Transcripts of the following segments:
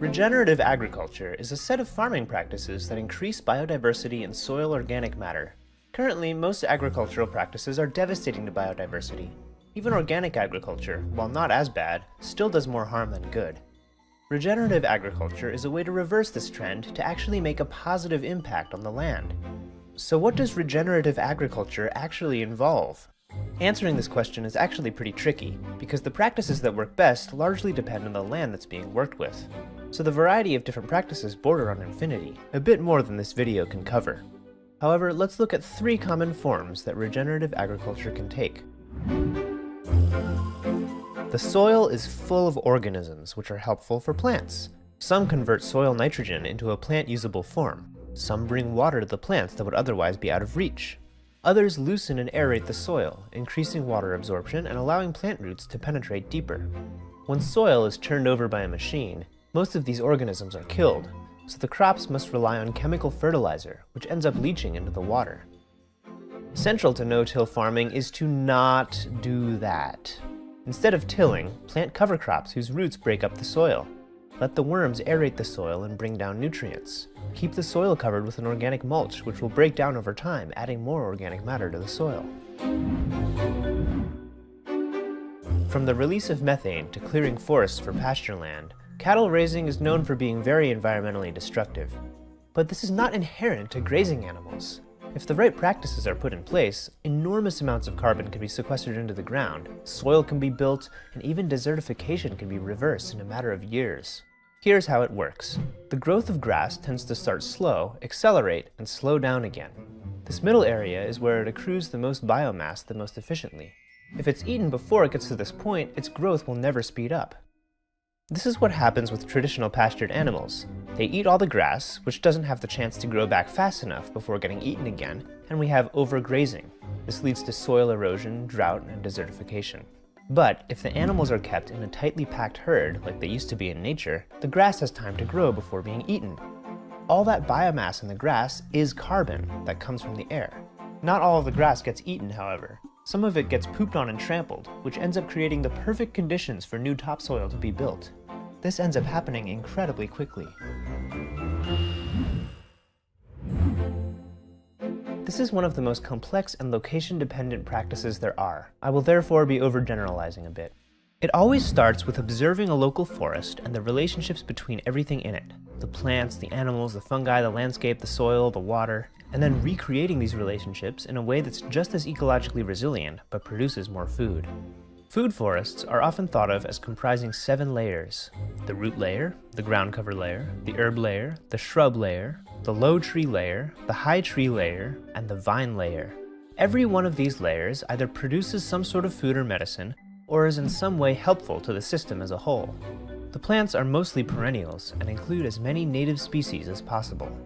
Regenerative agriculture is a set of farming practices that increase biodiversity in soil organic matter. Currently, most agricultural practices are devastating to biodiversity. Even organic agriculture, while not as bad, still does more harm than good. Regenerative agriculture is a way to reverse this trend to actually make a positive impact on the land. So what does regenerative agriculture actually involve? Answering this question is actually pretty tricky, because the practices that work best largely depend on the land that's being worked with. So the variety of different practices border on infinity, a bit more than this video can cover. However, let's look at 3 common forms that regenerative agriculture can take. The soil is full of organisms which are helpful for plants. Some convert soil nitrogen into a plant-usable form. Some bring water to the plants that would otherwise be out of reach. Others loosen and aerate the soil, increasing water absorption and allowing plant roots to penetrate deeper. When soil is turned over by a machine, most of these organisms are killed, so the crops must rely on chemical fertilizer, which ends up leaching into the water. Central to no-till farming is to not do that. Instead of tilling, plant cover crops whose roots break up the soil. Let the worms aerate the soil and bring down nutrients. Keep the soil covered with an organic mulch, which will break down over time, adding more organic matter to the soil. From the release of methane to clearing forests for pasture land, cattle raising is known for being very environmentally destructive. But this is not inherent to grazing animals. If the right practices are put in place, enormous amounts of carbon can be sequestered into the ground, soil can be built, and even desertification can be reversed in a matter of years. Here's how it works. The growth of grass tends to start slow, accelerate, and slow down again. This middle area is where it accrues the most biomass the most efficiently. If it's eaten before it gets to this point, its growth will never speed up. This is what happens with traditional pastured animals. They eat all the grass, which doesn't have the chance to grow back fast enough before getting eaten again, and we have overgrazing. This leads to soil erosion, drought, and desertification. But if the animals are kept in a tightly packed herd, like they used to be in nature, the grass has time to grow before being eaten. All that biomass in the grass is carbon that comes from the air. Not all of the grass gets eaten, however. Some of it gets pooped on and trampled, which ends up creating the perfect conditions for new topsoil to be built. This ends up happening incredibly quickly. This is one of the most complex and location-dependent practices there are. I will therefore be overgeneralizing a bit. It always starts with observing a local forest and the relationships between everything in it. The plants, the animals, the fungi, the landscape, the soil, the water, and then recreating these relationships in a way that's just as ecologically resilient, but produces more food. Food forests are often thought of as comprising 7 layers: the root layer, the ground cover layer, the herb layer, the shrub layer, the low tree layer, the high tree layer, and the vine layer. Every one of these layers either produces some sort of food or medicine, or is in some way helpful to the system as a whole. The plants are mostly perennials and include as many native species as possible.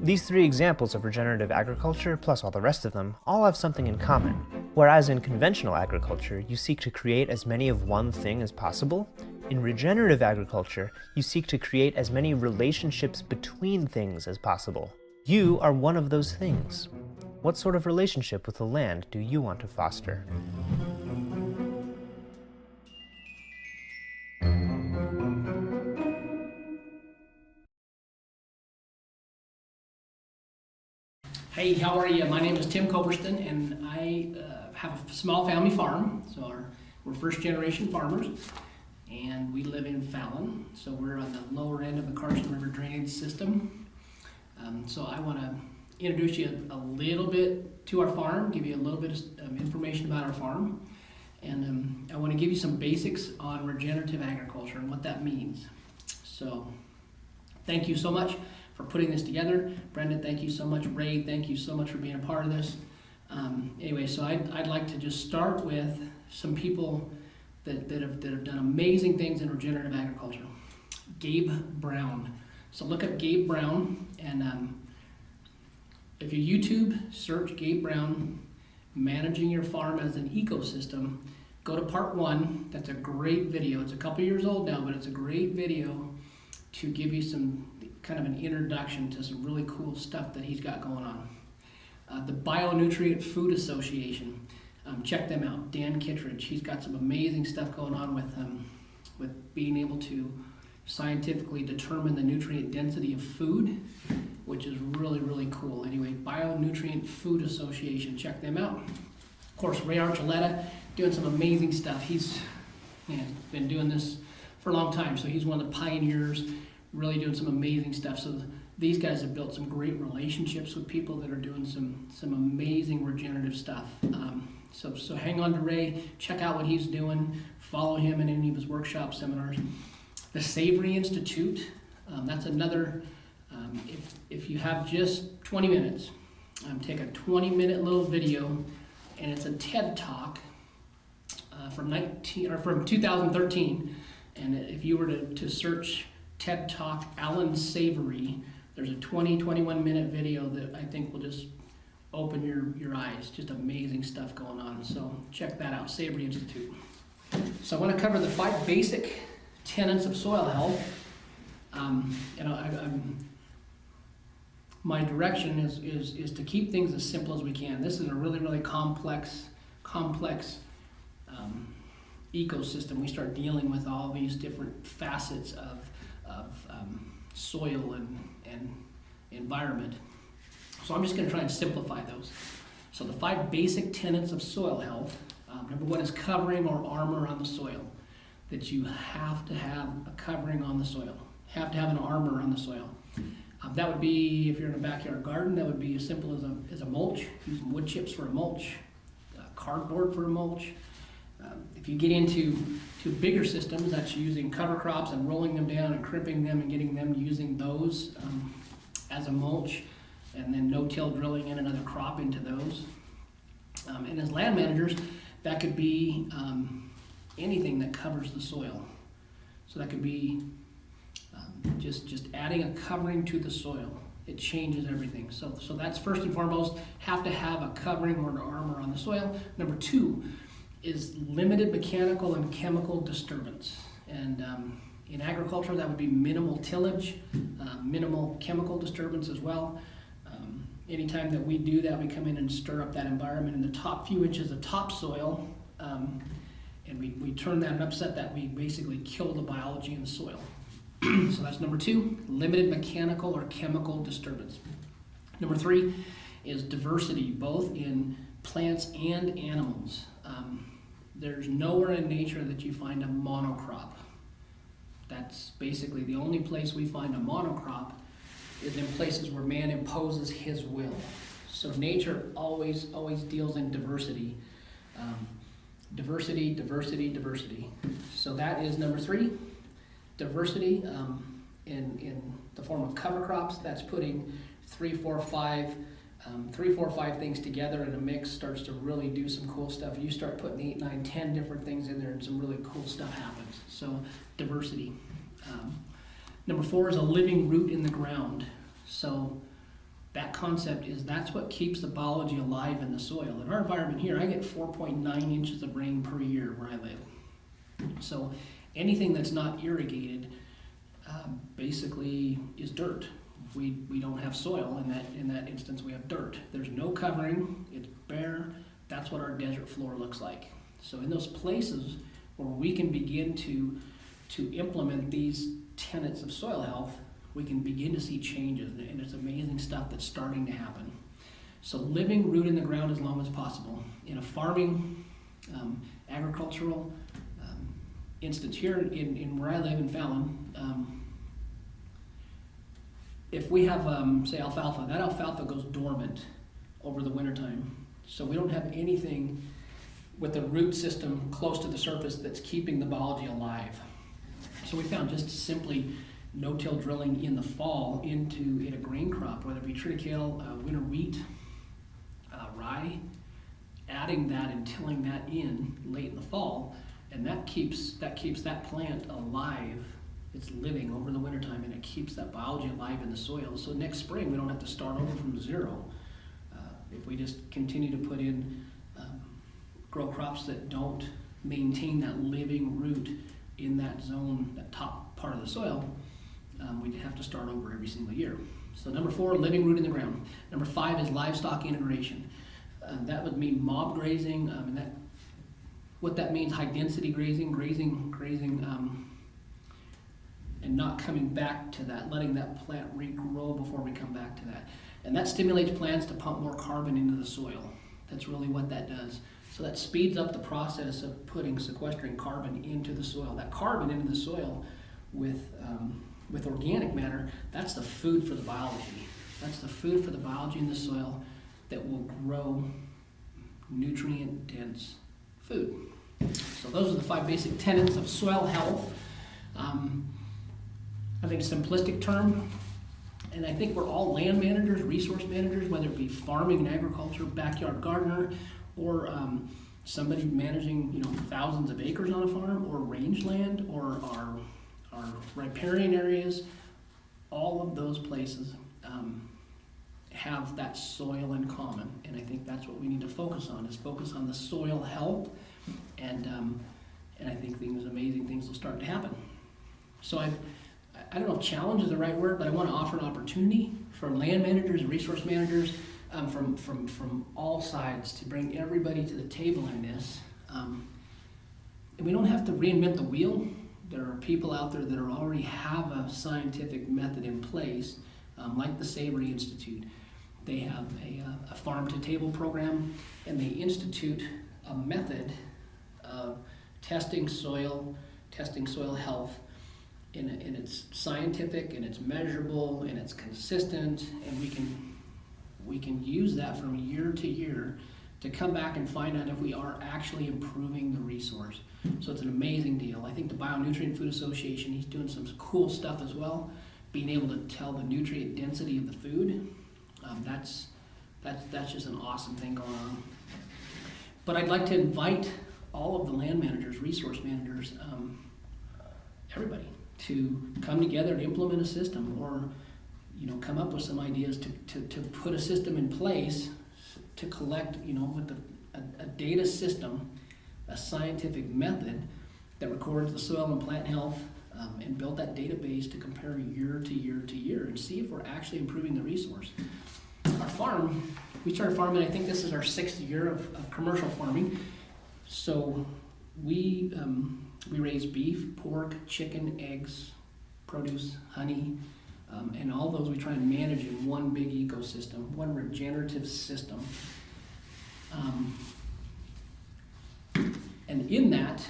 These 3 examples of regenerative agriculture, plus all the rest of them, all have something in common. Whereas in conventional agriculture, you seek to create as many of one thing as possible, in regenerative agriculture, you seek to create as many relationships between things as possible. You are one of those things. What sort of relationship with the land do you want to foster? Hey, how are you? My name is Tim Coverston, and I have a small family farm. So we're first-generation farmers, and we live in Fallon. So we're on the lower end of the Carson River drainage system. So I want to introduce you a little bit to our farm, give you a little bit of information about our farm, and I want to give you some basics on regenerative agriculture and what that means. So thank you so much for putting this together. Brendan, thank you so much. Ray, thank you so much for being a part of this. Anyway, so I'd like to just start with some people that have done amazing things in regenerative agriculture. Gabe Brown. So look up Gabe Brown, and if you YouTube search Gabe Brown, Managing Your Farm as an Ecosystem, go to part 1. That's a great video. It's a couple years old now, but it's a great video to give you some kind of an introduction to some really cool stuff that he's got going on. The Bionutrient Food Association, check them out. Dan Kittredge, he's got some amazing stuff going on with being able to scientifically determine the nutrient density of food, which is really, really cool. Anyway, Bionutrient Food Association, check them out. Of course, Ray Archuleta doing some amazing stuff. He's been doing this for a long time, so he's one of the pioneers, really doing some amazing stuff. So these guys have built some great relationships with people that are doing some amazing regenerative stuff. So hang on to Ray, check out what he's doing, follow him in any of his workshops, seminars. The Savory Institute, that's another, if you have just 20 minutes, take a 20-minute little video, and it's a TED Talk from 2013. And if you were to search TED Talk Allan Savory, there's a 21 minute video that I think will just open your eyes. Just amazing stuff going on. So check that out, Savory Institute. So I want to cover the 5 basic tenets of soil health. My direction is to keep things as simple as we can. This is a really, really complex ecosystem. We start dealing with all these different facets of soil and environment. So I'm just going to try and simplify those. So the 5 basic tenets of soil health. Number 1 is covering or armor on the soil. That you have to have a covering on the soil. Have to have an armor on the soil. That would be, if you're in a backyard garden, that would be as simple as a mulch, using wood chips for a mulch, cardboard for a mulch. If you get into bigger systems, that's using cover crops and rolling them down and crimping them and getting them using those as a mulch, and then no-till drilling in another crop into those. And as land managers, that could be anything that covers the soil. So that could be just adding a covering to the soil. It changes everything. So that's first and foremost, have to have a covering or an armor on the soil. Number 2 is limited mechanical and chemical disturbance. And in agriculture, that would be minimal tillage, minimal chemical disturbance as well. Anytime that we do that, we come in and stir up that environment in the top few inches of topsoil, and we turn that and upset that. We basically kill the biology in the soil. So that's number 2, limited mechanical or chemical disturbance. Number 3 is diversity, both in plants and animals. There's nowhere in nature that you find a monocrop. That's basically the only place we find a monocrop is in places where man imposes his will. So nature always deals in diversity. Diversity. So that is number 3. Diversity in the form of cover crops. That's putting 3, 4, 5 things together in a mix starts to really do some cool stuff. You start putting 8, 9, 10 different things in there and some really cool stuff happens. So diversity. Number 4 is a living root in the ground. So that concept is that's what keeps the biology alive in the soil. In our environment here, I get 4.9 inches of rain per year where I live. So anything that's not irrigated basically is dirt. We don't have soil in that instance. We have dirt. There's no covering. It's bare. That's what our desert floor looks like. So in those places where we can begin to implement these tenets of soil health, we can begin to see changes, and it's amazing stuff that's starting to happen. So living root in the ground as long as possible. In a farming, agricultural instance here in where I live in Fallon, if we have, say, alfalfa, that alfalfa goes dormant over the wintertime. So we don't have anything with the root system close to the surface that's keeping the biology alive. So we found just simply no-till drilling in the fall in a grain crop, whether it be triticale, winter wheat, rye, adding that and tilling that in late in the fall, and that keeps that plant alive. It's living over the wintertime, and it keeps that biology alive in the soil. So next spring, we don't have to start over from zero. If we just continue to put in grow crops that don't maintain that living root in that zone, that top part of the soil, we'd have to start over every single year. So number 4, living root in the ground. Number 5 is livestock integration. That would mean mob grazing, and what that means, high density grazing not coming back to that, letting that plant regrow before we come back to that. And that stimulates plants to pump more carbon into the soil. That's really what that does. So that speeds up the process of sequestering carbon into the soil. That carbon into the soil with organic matter, that's the food for the biology. That's the food for the biology in the soil that will grow nutrient-dense food. So those are the 5 basic tenets of soil health. I think a simplistic term, and I think we're all land managers, resource managers, whether it be farming and agriculture, backyard gardener, or somebody managing thousands of acres on a farm, or rangeland, or our riparian areas. All of those places have that soil in common, and I think that's what we need to focus on, is focus on the soil health, and I think amazing things will start to happen. So I don't know if challenge is the right word, but I want to offer an opportunity for land managers and resource managers from all sides to bring everybody to the table in this. And we don't have to reinvent the wheel. There are people out there that already have a scientific method in place, like the Savory Institute. They have a farm-to-table program, and they institute a method of testing soil health, and it's scientific, and it's measurable, and it's consistent, and we can use that from year to year to come back and find out if we are actually improving the resource. So it's an amazing deal. I think the Bionutrient Food Association, he's doing some cool stuff as well, being able to tell the nutrient density of the food. That's just an awesome thing going on. But I'd like to invite all of the land managers, resource managers, everybody, to come together and implement a system, or come up with some ideas to put a system in place to collect, with a data system, a scientific method that records the soil and plant health, and build that database to compare year to year to year and see if we're actually improving the resource. Our farm, we started farming, I think this is our 6th year of commercial farming. So we raise beef, pork, chicken, eggs, produce, honey, and all those we try and manage in one big ecosystem, one regenerative system. And in that,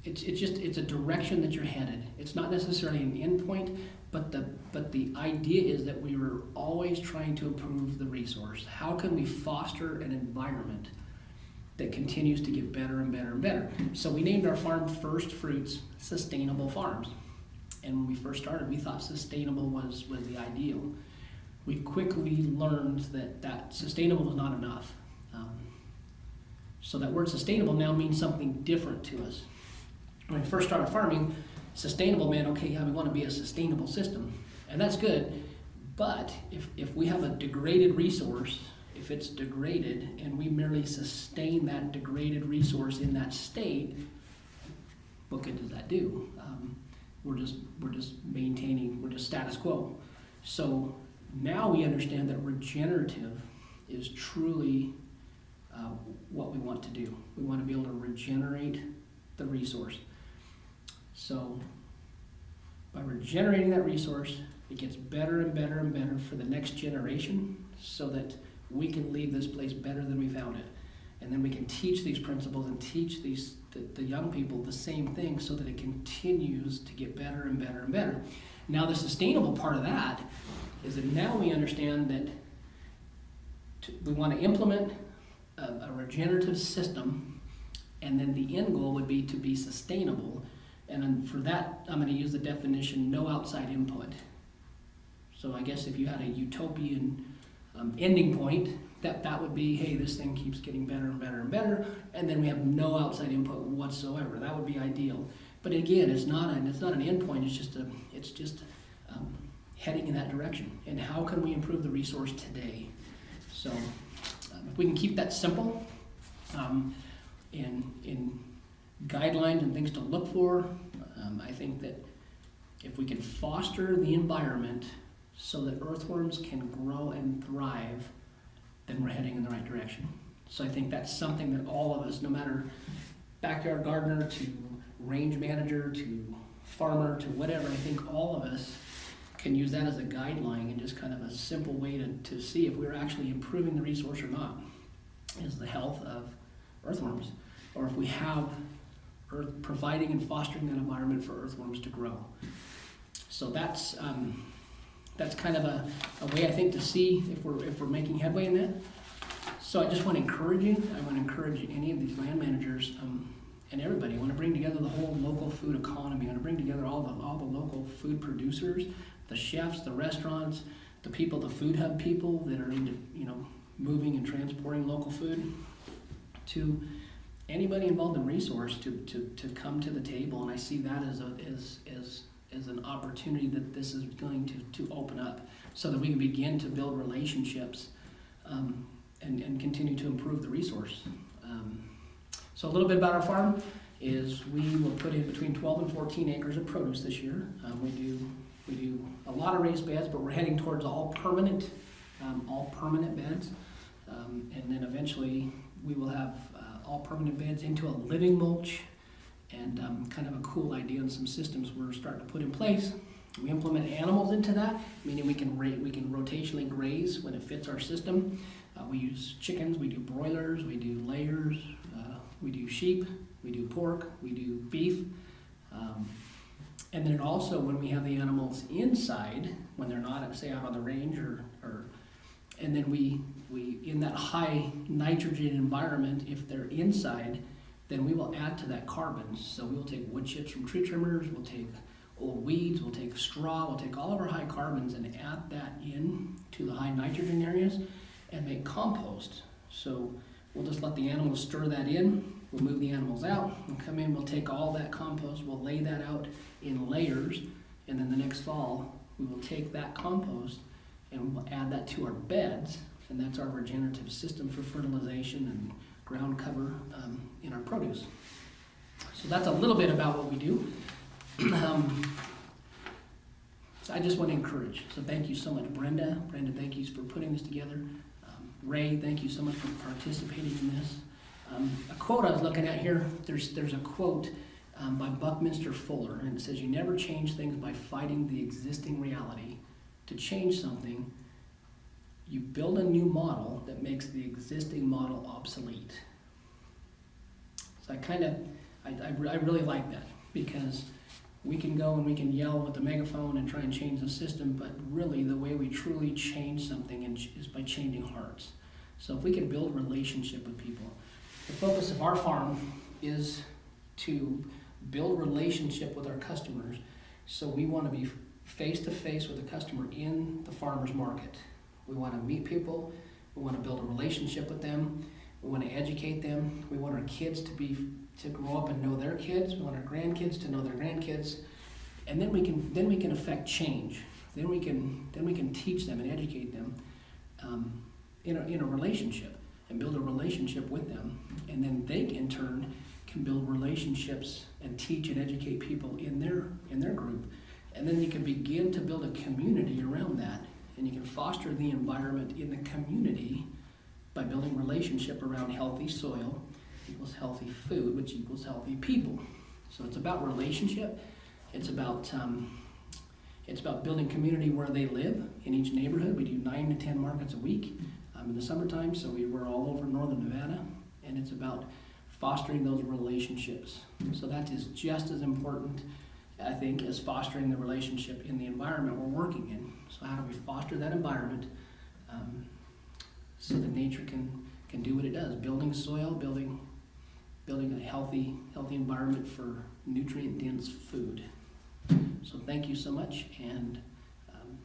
it's a direction that you're headed. It's not necessarily an endpoint, but the idea is that we were always trying to improve the resource. How can we foster an environment that continues to get better and better and better? So we named our farm First Fruits Sustainable Farms. And when we first started, we thought sustainable was the ideal. We quickly learned that sustainable was not enough. So that word sustainable now means something different to us. When we first started farming, sustainable meant, okay, yeah, we want to be a sustainable system. And that's good, but if we have a degraded resource, if it's degraded and we merely sustain that degraded resource in that state, what good does that do? We're just maintaining, we're just status quo. So now we understand that regenerative is truly what we want to do. We want to be able to regenerate the resource. So by regenerating that resource, it gets better and better and better for the next generation, so that we can leave this place better than we found it. And then we can teach these principles and teach the young people the same thing, so that it continues to get better and better and better. Now the sustainable part of that is that now we understand that we want to implement a regenerative system, and then the end goal would be to be sustainable. And then for that, I'm going to use the definition, no outside input. So I guess if you had a utopian ending point, that would be, hey, this thing keeps getting better and better and better, and then we have no outside input whatsoever. That would be ideal. But again, it's not an end point. It's just heading in that direction. And how can we improve the resource today? So if we can keep that simple, in guidelines and things to look for, I think that if we can foster the environment so that earthworms can grow and thrive, then we're heading in the right direction. So I think that's something that all of us, no matter backyard gardener to range manager to farmer to whatever, I think all of us can use that as a guideline and just kind of a simple way to see if we're actually improving the resource or not, is the health of earthworms, or if we have providing and fostering that environment for earthworms to grow. So that's kind of a way, I think, to see if we're making headway in that. So I just want to encourage you. I want to encourage any of these land managers and everybody. I want to bring together the whole local food economy. I want to bring together all the local food producers, the chefs, the restaurants, the people, the food hub people that are into moving and transporting local food, to anybody involved in resource to come to the table. And I see that as an opportunity that this is going to open up, so that we can begin to build relationships and continue to improve the resource. So a little bit about our farm is we will put in between 12 and 14 acres of produce this year. We do a lot of raised beds, but we're heading towards all permanent beds, and then eventually we will have all permanent beds into a living mulch, and kind of a cool idea and some systems we're starting to put in place. We implement animals into that, meaning we can rotationally graze when it fits our system. We use chickens, we do broilers, we do layers, we do sheep, we do pork, we do beef. And then also when we have the animals inside, when they're not, say, out on the range and then we in that high nitrogen environment, if they're inside, then we will add to that carbon. So we will take wood chips from tree trimmers, we'll take old weeds, we'll take straw, we'll take all of our high carbons and add that in to the high nitrogen areas and make compost. So we'll just let the animals stir that in, we'll move the animals out, we'll come in, we'll take all that compost, we'll lay that out in layers, and then the next fall we will take that compost and we will add that to our beds, and that's our regenerative system for fertilization and ground cover in our produce. So that's a little bit about what we do. So I just want to encourage. So thank you so much, Brenda. Brenda, thank you for putting this together. Ray, thank you so much for participating in this. A quote I was looking at here, there's a quote by Buckminster Fuller, and it says, "You never change things by fighting the existing reality. To change something, you build a new model that makes the existing model obsolete." So I really like that, because we can go and we can yell with the megaphone and try and change the system, but really the way we truly change something is by changing hearts. So if we can build relationship with people, the focus of our farm is to build relationship with our customers. So we want to be face to face with the customer in the farmer's market. We want to meet people, we want to build a relationship with them, we want to educate them, we want our kids to grow up and know their kids, we want our grandkids to know their grandkids, and then we can affect change. Then we can teach them and educate them in a relationship, and build a relationship with them, and then they in turn can build relationships and teach and educate people in their group, and then you can begin to build a community around that, and you can foster the environment in the community by building relationship around healthy soil equals healthy food, which equals healthy people. So it's about relationship. It's about building community where they live in each neighborhood. We do 9 to 10 markets a week in the summertime, so we're all over northern Nevada, and it's about fostering those relationships. So that is just as important, I think, as fostering the relationship in the environment we're working in. So how do we foster that environment so that nature can do what it does? Building soil, building a healthy environment for nutrient-dense food. So thank you so much, and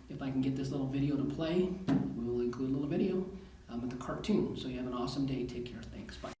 if I can get this little video to play, we will include a little video with the cartoon. So you have an awesome day. Take care. Thanks. Bye.